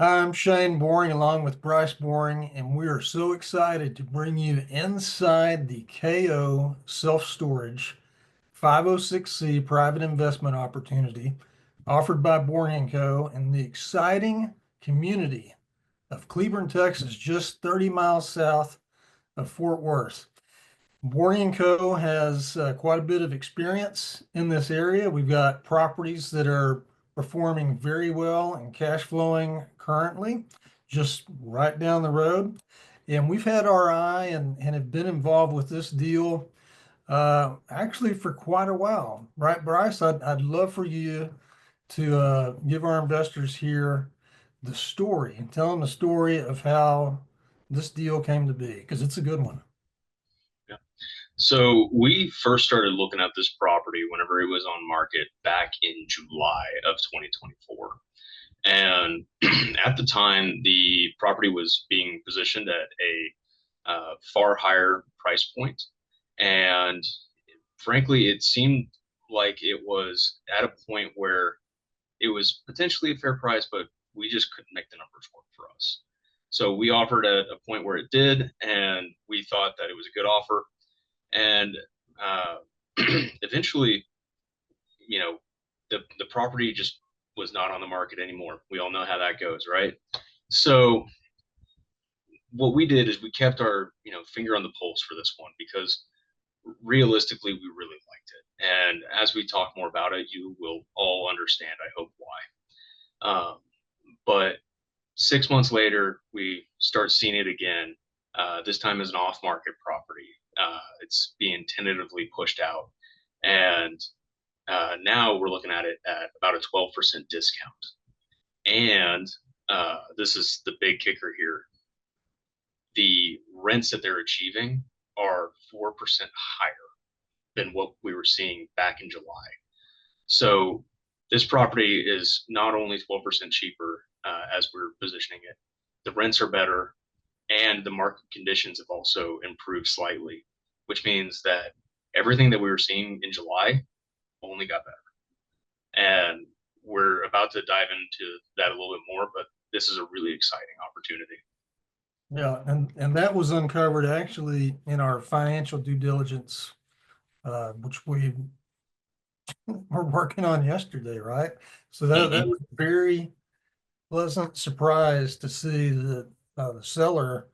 I'm Shane Boring along with Bryce Boring, and we are so excited to bring you inside the KO Self-Storage 506C private investment opportunity offered by Boring & Co. in the exciting community of Cleburne, Texas, just 30 miles south of Fort Worth. Boring & Co. has quite a bit of experience in this area. We've got properties that are performing very well and cash flowing currently, just right down the road. And we've had our eye and have been involved with this deal actually for quite a while. Right, Bryce? I'd love for you to give our investors here the story and tell them the story of how this deal came to be, because it's a good one. Yeah. So we first started looking at this property whenever it was on market back in July of 2024. And at the time, the property was being positioned at a far higher price point. And frankly, it seemed like it was at a point where it was potentially a fair price, but we just couldn't make the numbers work for us. So we offered at a point where it did, and we thought that it was a good offer. And uh, eventually, you know, the property just was not on the market anymore. We all know how that goes, right? So what we did is we kept our finger on the pulse for this one because realistically we really liked it. And as we talk more about it, you will all understand, I hope, why. But 6 months later, we start seeing it again. This time as an off-market property. It's being tentatively pushed out, and now we're looking at it at about a 12% discount. And this is the big kicker here: the rents that they're achieving are 4% higher than what we were seeing back in July. So this property is not only 12% cheaper as we're positioning it, the rents are better, and the market conditions have also improved slightly, which means that everything that we were seeing in July only got better. And we're about to dive into that a little bit more, but this is a really exciting opportunity. Yeah, and that was uncovered actually in our financial due diligence, which we were working on yesterday, right? So that Mm-hmm. was a very pleasant surprise to see that the seller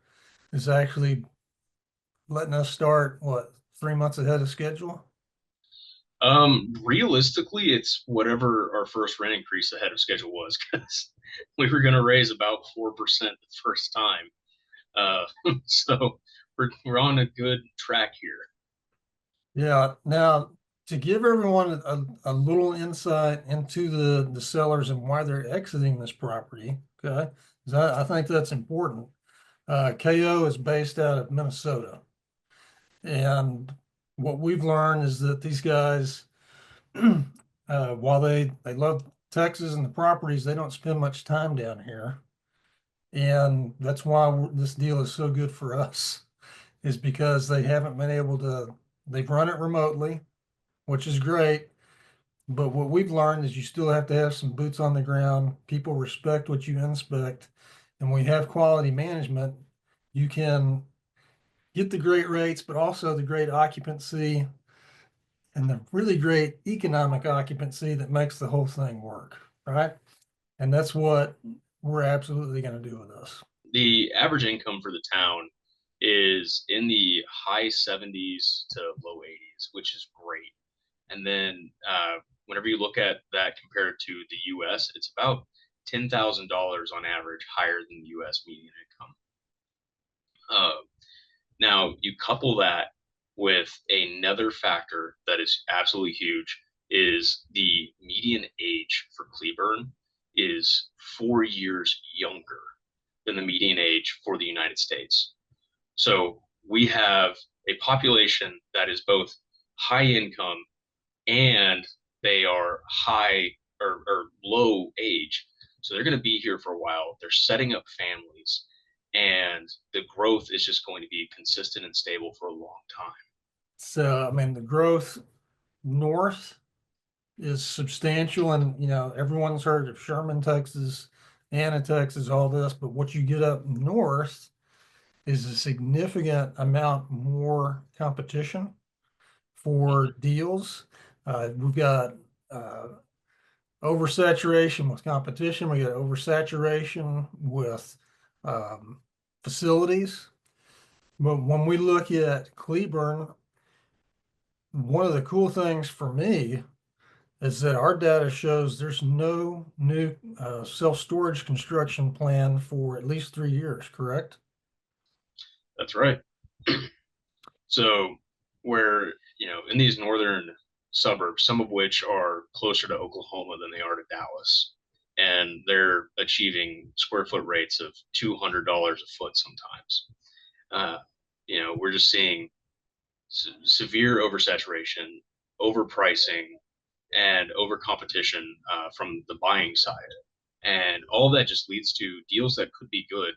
is actually letting us start, what, 3 months ahead of schedule? Realistically, it's whatever our first rent increase ahead of schedule was, because we were going to raise about 4% the first time. Uh, so we're on a good track here. Yeah. Now, to give everyone a little insight into the sellers and why they're exiting this property, okay? 'Cause I think that's important. KO is based out of Minnesota. And what we've learned is that these guys, while they love Texas and the properties, they don't spend much time down here. And that's why this deal is so good for us, is because they haven't been able to, they've run it remotely, which is great. But what we've learned is you still have to have some boots on the ground. People respect what you inspect. And when you have quality management, you can get the great rates, but also the great occupancy and the really great economic occupancy that makes the whole thing work, right? And that's what we're absolutely going to do with this. The average income for the town is in the high 70s to low 80s, which is great. And then whenever you look at that compared to the US, it's about $10,000 on average higher than the US median income. Uh, Now, you couple that with another factor that is absolutely huge is the median age for Cleburne is 4 years younger than the median age for the United States. So we have a population that is both high income and they are high or low age. So they're going to be here for a while. They're setting up families, and the growth is just going to be consistent and stable for a long time. So, I mean, the growth north is substantial. And, everyone's heard of Sherman, Texas. Anitex is all this, but what you get up north is a significant amount more competition for deals. We've got oversaturation with competition. We got oversaturation with facilities. But when we look at Cleburne, one of the cool things for me is that our data shows there's no new self-storage construction plan for at least 3 years, correct? That's right. So where, in these northern suburbs, some of which are closer to Oklahoma than they are to Dallas, and they're achieving square foot rates of $200 a foot sometimes. Uh, we're just seeing severe oversaturation, overpricing, and over competition from the buying side. And all that just leads to deals that could be good,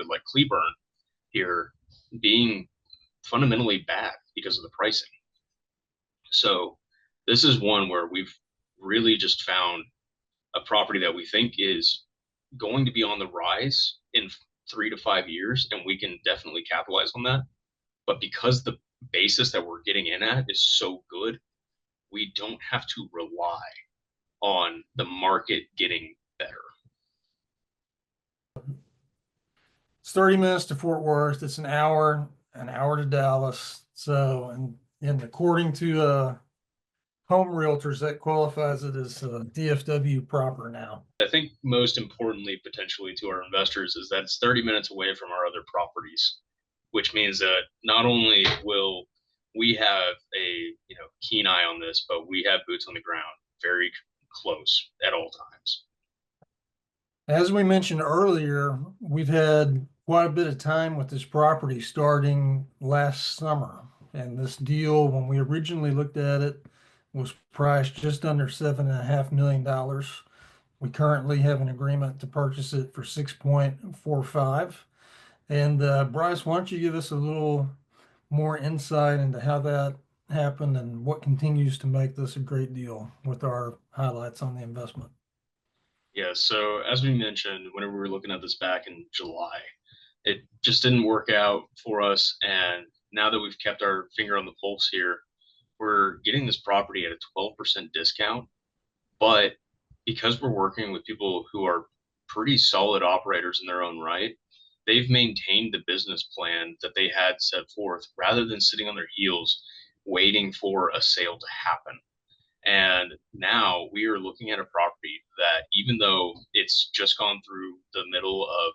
like Cleburne here, being fundamentally bad because of the pricing. So this is one where we've really just found a property that we think is going to be on the rise in 3 to 5 years, and we can definitely capitalize on that. But because the basis that we're getting in at is so good, we don't have to rely on the market getting better. It's 30 minutes to Fort Worth. It's an hour to Dallas. So, and according to Home Realtors, that qualifies it as DFW proper now. I think most importantly, potentially to our investors, is that it's 30 minutes away from our other properties, which means that not only will we have a keen eye on this, but we have boots on the ground very close at all times. As we mentioned earlier, we've had quite a bit of time with this property starting last summer. And this deal, when we originally looked at it, was priced just under $7.5 million. We currently have an agreement to purchase it for 6.45. And Bryce, why don't you give us a little more insight into how that happened and what continues to make this a great deal with our highlights on the investment? Yeah, so as we mentioned, whenever we were looking at this back in July, it just didn't work out for us. And now that we've kept our finger on the pulse here, we're getting this property at a 12% discount. But because we're working with people who are pretty solid operators in their own right, they've maintained the business plan that they had set forth rather than sitting on their heels waiting for a sale to happen. And now we are looking at a property that, even though it's just gone through the middle of,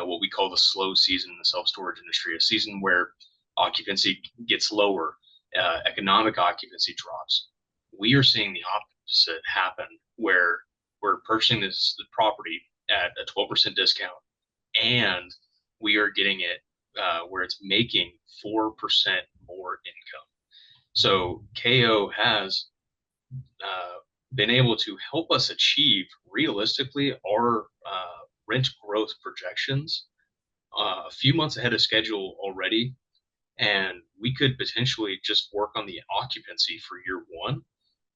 what we call the slow season in the self-storage industry, a season where occupancy gets lower, economic occupancy drops. We are seeing the opposite happen, where we're purchasing the property at a 12% discount, and we are getting it where it's making 4% more income. So KO has been able to help us achieve realistically our rent growth projections a few months ahead of schedule already. And we could potentially just work on the occupancy for year one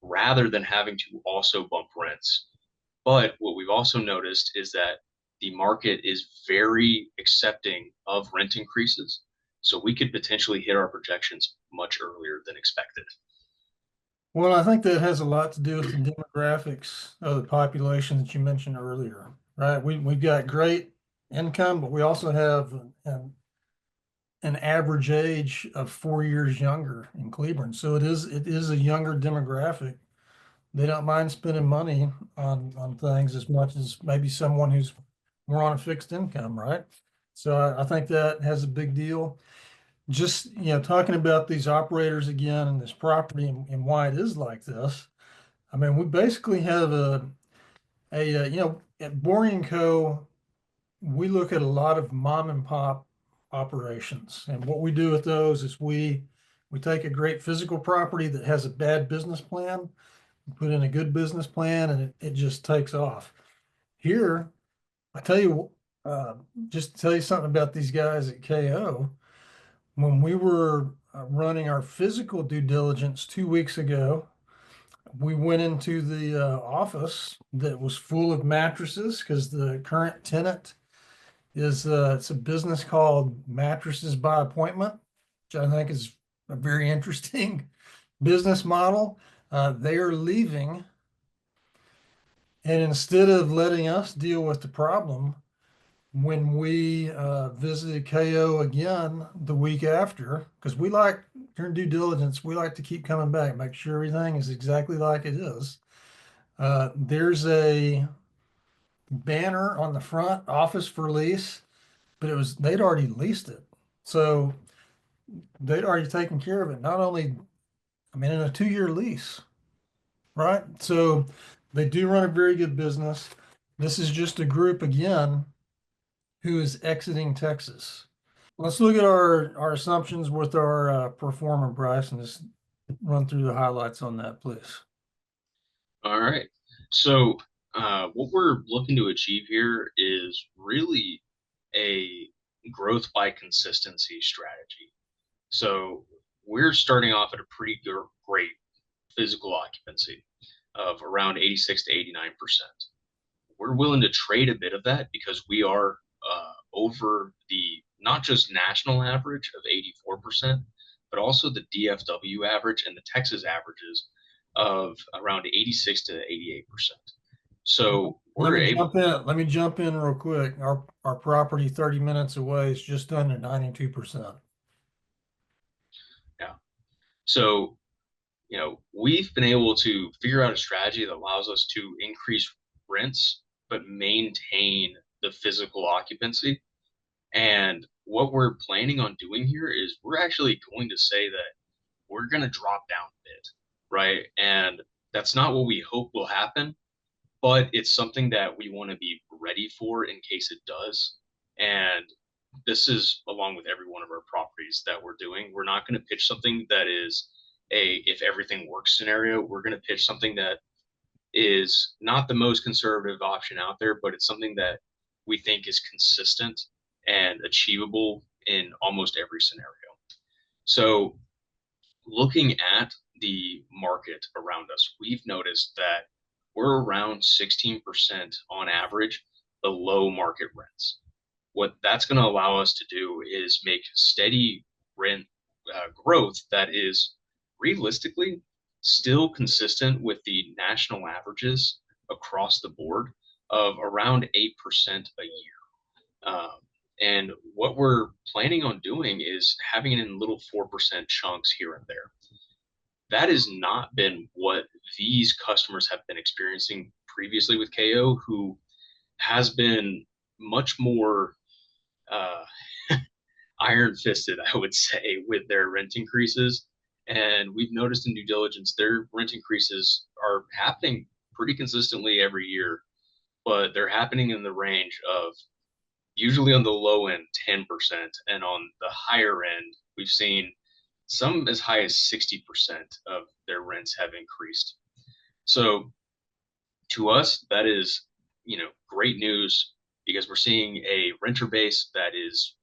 rather than having to also bump rents. But what we've also noticed is that the market is very accepting of rent increases. So we could potentially hit our projections much earlier than expected. Well, I think that has a lot to do with the demographics of the population that you mentioned earlier, right? We've got great income, but we also have an average age of 4 years younger in Cleburne. So it is a younger demographic. They don't mind spending money on things as much as maybe someone who's more on a fixed income, right? So I think that has a big deal. Just, talking about these operators again and this property and why it is like this. I mean, we basically have at Boring & Co., we look at a lot of mom and pop operations. And what we do with those is we take a great physical property that has a bad business plan, put in a good business plan, and it just takes off. Here, I tell you, just to tell you something about these guys at KO. When we were running our physical due diligence 2 weeks ago, we went into the office that was full of mattresses because the current tenant is it's a business called Mattresses by Appointment, which I think is a very interesting business model. They are leaving, and instead of letting us deal with the problem, when we visited KO again the week after, because we like during due diligence, we like to keep coming back, make sure everything is exactly like it is. There's a banner on the front, office for lease, but they'd already leased it. So they'd already taken care of it. Not only, I mean, in a 2-year lease, right? So they do run a very good business. This is just a group again who is exiting Texas. Let's look at our assumptions with our performer, Bryce, and just run through the highlights on that, please. All right. So, what we're looking to achieve here is really a growth by consistency strategy. So, we're starting off at a pretty great physical occupancy of around 86 to 89%. We're willing to trade a bit of that because we are over the not just national average of 84%, but also the DFW average and the Texas averages of around 86 to 88%. So Let we're me able, jump in. Let me jump in real quick. Our property 30 minutes away is just under 92%. yeah. So, we've been able to figure out a strategy that allows us to increase rents, but maintain the physical occupancy. And what we're planning on doing here is we're actually going to say that we're going to drop down a bit, right? And that's not what we hope will happen, but it's something that we want to be ready for in case it does. And this is along with every one of our properties that we're doing. We're not going to pitch something that is a if everything works scenario. We're going to pitch something that is not the most conservative option out there, but it's something that we think is consistent and achievable in almost every scenario. So, looking at the market around us, we've noticed that we're around 16% on average below market rents. What that's going to allow us to do is make steady rent growth that is realistically still consistent with the national averages across the board of around 8% a year. And what we're planning on doing is having it in little 4% chunks here and there. That has not been what these customers have been experiencing previously with KO, who has been much more uh, iron fisted, I would say, with their rent increases. And we've noticed in due diligence, their rent increases are happening pretty consistently every year, but they're happening in the range of usually on the low end 10%, and on the higher end we've seen some as high as 60% of their rents have increased. So to us that is great news because we're seeing a renter base that is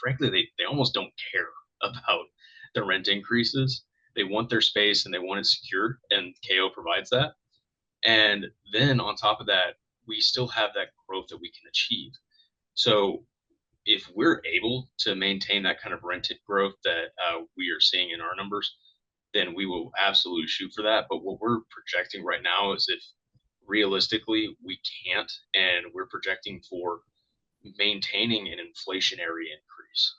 frankly they almost don't care about the rent increases. They want their space and they want it secure, and KO provides that. And then on top of that, we still have that growth that we can achieve. So if we're able to maintain that kind of rented growth that we are seeing in our numbers, then we will absolutely shoot for that. But what we're projecting right now is if realistically we can't, and we're projecting for maintaining an inflationary increase.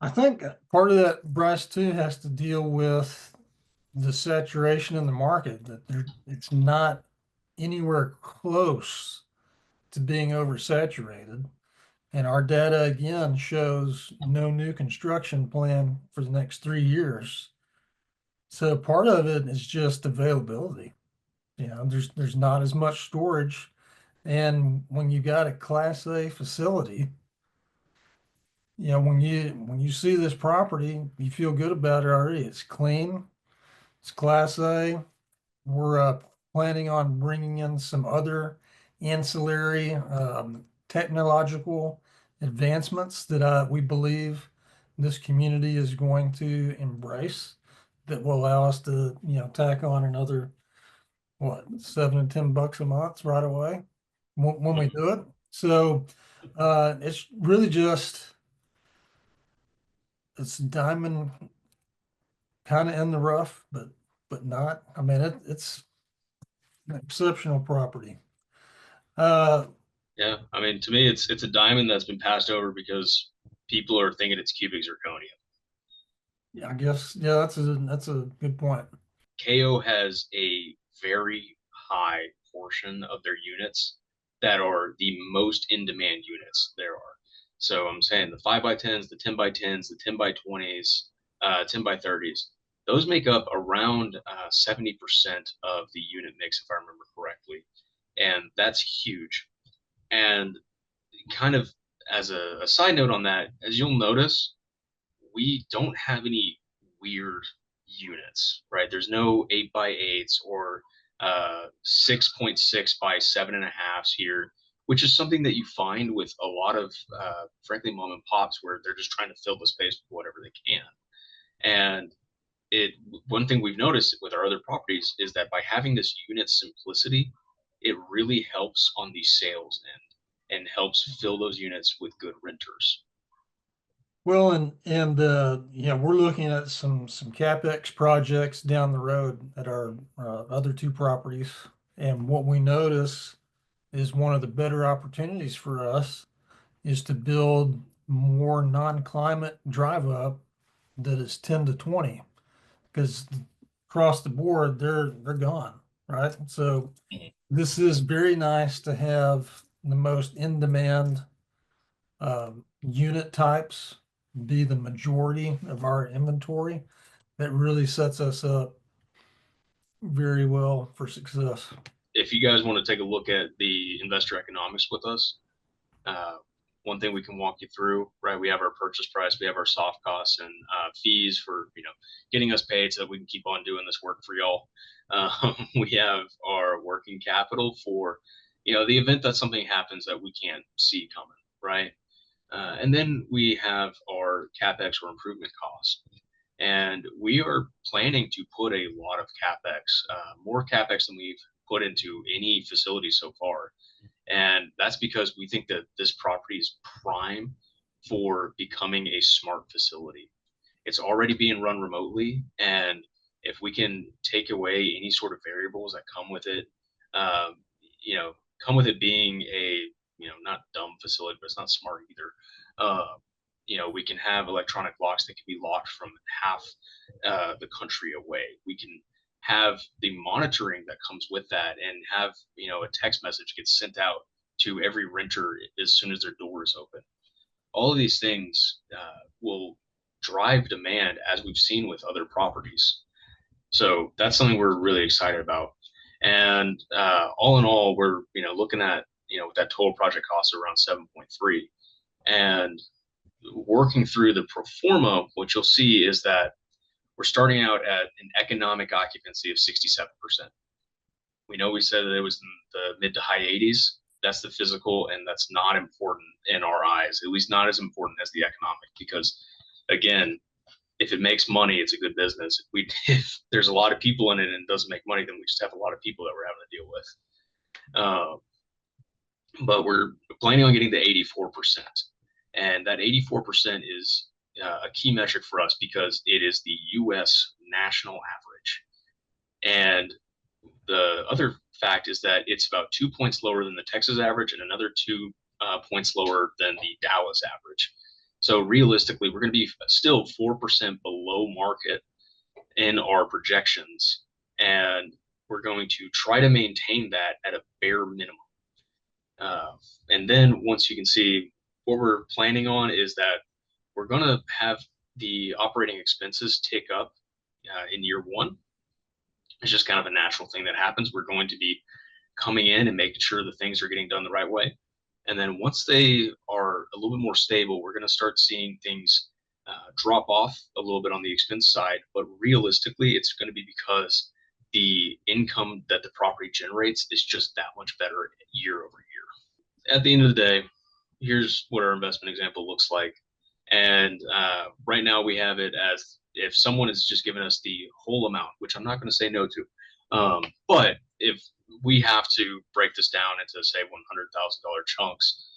I think part of that, Bryce, too, has to deal with the saturation in the market, that it's not anywhere close to being oversaturated. And our data again shows no new construction plan for the next 3 years. So part of it is just availability. There's not as much storage. And when you got a Class A facility, when you see this property, you feel good about it already. It's clean, it's Class A. We're planning on bringing in some other ancillary technological advancements that we believe this community is going to embrace. that will allow us to, tack on another, what, $7 to $10 a month right away when we Mhm. do it. So it's really just, it's diamond kind of in the rough, but not. I mean, it's an exceptional property. Uh, Yeah, I mean, to me, it's a diamond that's been passed over because people are thinking it's cubic zirconia. yeah, I guess, yeah, that's a good point. KO has a very high portion of their units that are the most in demand units there are. So I'm saying the 5x10s, the 10x10s, the 10x20s, 10x30s, those make up around 70% of the unit mix, if I remember correctly. And that's huge. And kind of as a side note on that, as you'll notice, we don't have any weird units, right? There's no 8x8s or 6.6 by 7.5s here, which is something that you find with a lot of, frankly, mom and pops where they're just trying to fill the space with whatever they can. And it one thing we've noticed with our other properties is that by having this unit simplicity, it really helps on the sales end and helps fill those units with good renters. Well, and we're looking at some CapEx projects down the road at our other two properties. And what we notice is one of the better opportunities for us is to build more non-climate drive up that is 10 to 20, because across the board they're gone, right? So this is very nice to have the most in demand unit types be the majority of our inventory. That really sets us up very well for success. If you guys want to take a look at the investor economics with us, uh, one thing we can walk you through, right? We have our purchase price, we have our soft costs and fees for getting us paid so that we can keep on doing this work for y'all. We have our working capital for the event that something happens that we can't see coming, right? And then we have our capex or improvement costs. And we are planning to put a lot of capex, more capex than we've put into any facility so far. And that's because we think that this property is prime for becoming a smart facility. It's already being run remotely. And if we can take away any sort of variables that come with it, um, you know, come with it being a, not dumb facility, but it's not smart either. We can have electronic locks that can be locked from half the country away. We can have the monitoring that comes with that and have a text message gets sent out to every renter as soon as their door is open. All of these things will drive demand as we've seen with other properties. So that's something we're really excited about. And all in all, we're looking at with that total project cost of around 7.3, and working through the pro forma, what you'll see is that we're starting out at an economic occupancy of 67%. We know we said that it was in the mid to high 80s. That's the physical, and that's not important in our eyes, at least not as important as the economic, because again, if it makes money, it's a good business. If there's a lot of people in it and it doesn't make money, then we just have a lot of people that we're having to deal with. But we're planning on getting to 84%. And that 84% is a key metric for us because it is the US national average. And the other fact is that it's about 2 points lower than the Texas average and another 2 points lower than the Dallas average. So realistically, we're going to be still 4% below market in our projections. And we're going to try to maintain that at a bare minimum. And then once you can see what we're planning on is that we're going to have the operating expenses tick up in year one. It's just kind of a natural thing that happens. We're going to be coming in and making sure the things are getting done the right way. And then once they are a little bit more stable, we're going to start seeing things drop off a little bit on the expense side. But realistically, it's going to be because the income that the property generates is just that much better year over year. At the end of the day, here's what our investment example looks like. And right now we have it as if someone is just giving us the whole amount, which I'm not going to say no to, but if we have to break this down into say $100,000 chunks,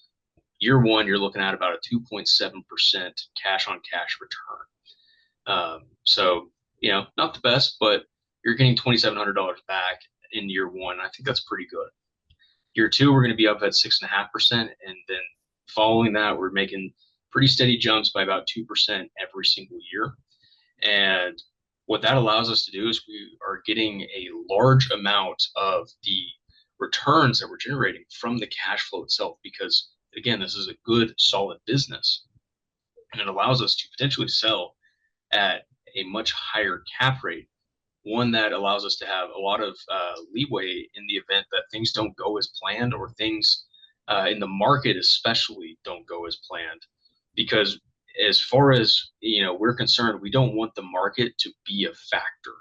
year one, you're looking at about a 2.7% cash on cash return. So, not the best, but you're getting $2,700 back in year one. I think that's pretty good. Year two, we're going to be up at 6.5%. And then following that, we're making pretty steady jumps by about 2% every single year. And what that allows us to do is we are getting a large amount of the returns that we're generating from the cash flow itself, because again, this is a good, solid business. And it allows us to potentially sell at a much higher cap rate, one that allows us to have a lot of leeway in the event that things don't go as planned, or things in the market especially don't go as planned. Because as far as we're concerned, we don't want the market to be a factor.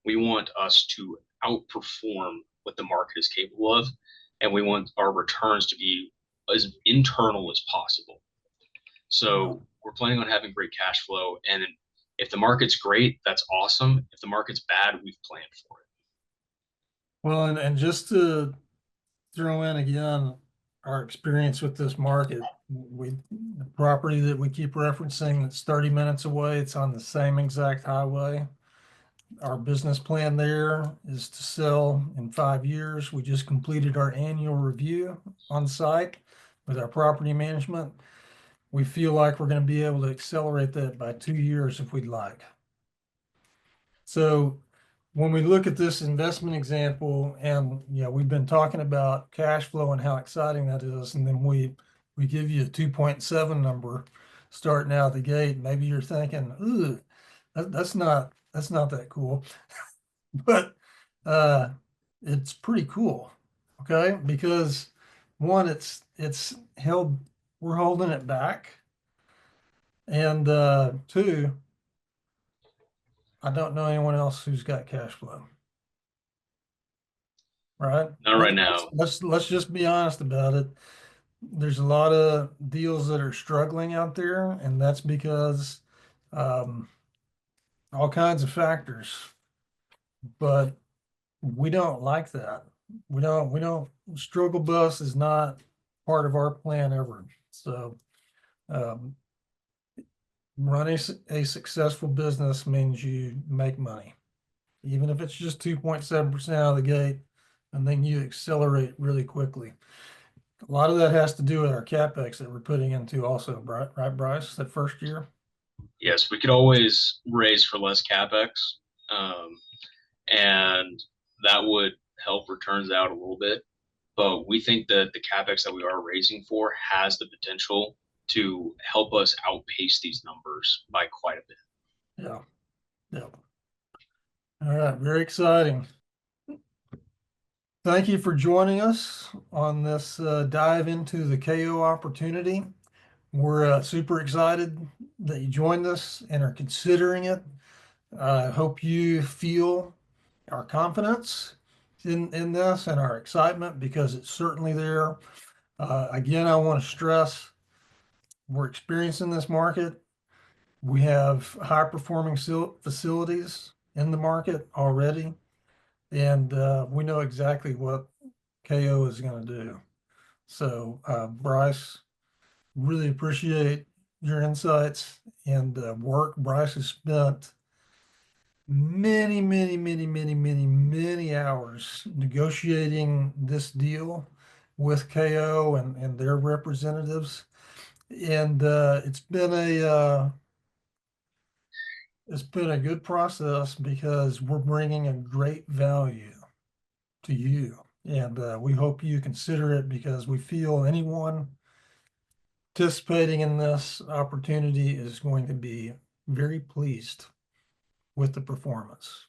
We want us to outperform what the market is capable of, and we want our returns to be as internal as possible. So we're planning on having great cash flow, and if the market's great, that's awesome. If the market's bad, we've planned for it. Well, and just to throw in again, our experience with this market, the property that we keep referencing that's 30 minutes away, it's on the same exact highway. Our business plan there is to sell in 5 years. We just completed our annual review on site with our property management. We feel like we're going to be able to accelerate that by 2 years if we'd like. So when we look at this investment example, and we've been talking about cash flow and how exciting that is, and then we give you a 2.7 number starting out the gate. Maybe you're thinking, ooh, that's not that cool. But it's pretty cool, okay? Because one, it's held, we're holding it back. And two, I don't know anyone else who's got cash flow. Right? Not right now. Let's just be honest about it. There's a lot of deals that are struggling out there, and that's because all kinds of factors. But we don't like that. We don't struggle bus is not part of our plan ever. So running a successful business means you make money, even if it's just 2.7% out of the gate, and then you accelerate really quickly. A lot of that has to do with our CapEx that we're putting into also, right, Bryce, that first year? Yes, we could always raise for less CapEx, and that would help returns out a little bit. But we think that the CapEx that we are raising for has the potential to help us outpace these numbers by quite a bit. Yeah. Yeah. All right. Very exciting. Thank you for joining us on this dive into the KO opportunity. We're super excited that you joined us and are considering it. I hope you feel our confidence in this and our excitement, because it's certainly there. Again, I want to stress we're experiencing this market. We have high performing facilities in the market already, and we know exactly what KO is going to do. So Bryce, really appreciate your insights and work. Bryce has spent many hours negotiating this deal with KO and their representatives. And it's been a good process, because we're bringing a great value to you. And we hope you consider it, because we feel anyone participating in this opportunity is going to be very pleased with the performance.